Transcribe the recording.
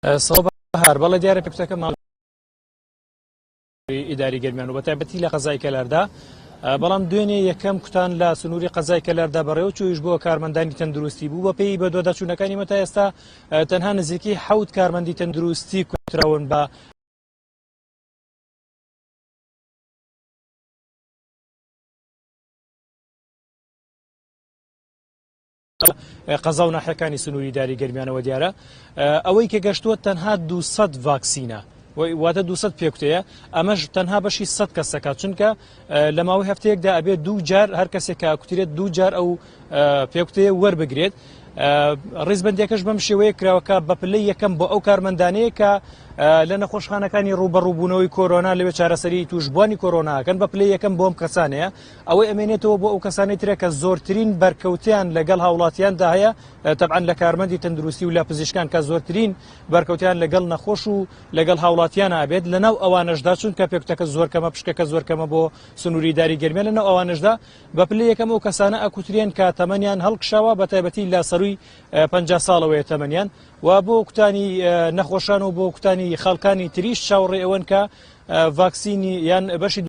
سەڵ بەهار بەڵێ دیارە پێکوتەکە ماڵ ئیداری گەرمیان و بەتایبەتی لە قەزای کەلاردا بەڵام دوێنێ یەکەم کوتان لە سنووری قەزای کەلاردا بەڕێوە چوویش بۆ کارمەندانی تەندروستی بوو بە پێی بە دۆداچوونەکانی مەتا ئێستا تەنها نزیکی 7 کارمەندی تەندروستی کوتراون بە قەزا و ناحەکانی سنووری داری گەرمیانەوە دیارە ئەوەی کە گەشتووە تەنها 200 ڤاکسینە واتە 200 پێکوتەیە ئەمەش تەنها بەشی 100 کەسەکە چونکە لە ماوەی هەفتەیەکدا ئەبێت 2 جار هەر کەسێک کە کوترێت 2 جار ئەو پێکوتەیە وەربگرێت ڕێزبەندیەکەش بەم شێوەیە کراوەکە بە پلەی یەکەم بۆ ئەو کارمەندانەیە کە لە نەخۆشخانەکانی ڕوبەڕووبوونەوەی کۆرۆنا لەوێ چارەسەری توشبوانی کۆرۆناکەن بە پلەی یەکەم بۆم کەسانەیە ئەوەی ئەمێنێتەوە بۆ ئەو کەسانی ترە کە زۆرترین بەرکەوتیان لەگەڵ هاوڵاتیاندا هەیە تەبعاً لە کارمەندی تەندروستی و لە پزیشکان کە زۆرترین بەرکەوتیان لەگەڵ نەخۆش و لەگەڵ هاوڵاتیانە ئابێت لەناو ئەوانەشدا چونکە پێکوتەکە زۆر کەمە پشکەکە زۆر کەمە بۆ سنووری داری گەرمیان لەناو ئەوانەشدا بە پلەی یەکەم ئەو کەسانە ئەکوترێن کە تەمەنیان هەڵکشاوە بەتایبەتی لە سەرووی 50 ساڵەوەیە تەمەنیان و بۆ کوتانی نەخۆشان و بۆ کوتانی خەڵکانی تریش چاوەڕێ ئەوەن کە ڤاکسینی یان بەشی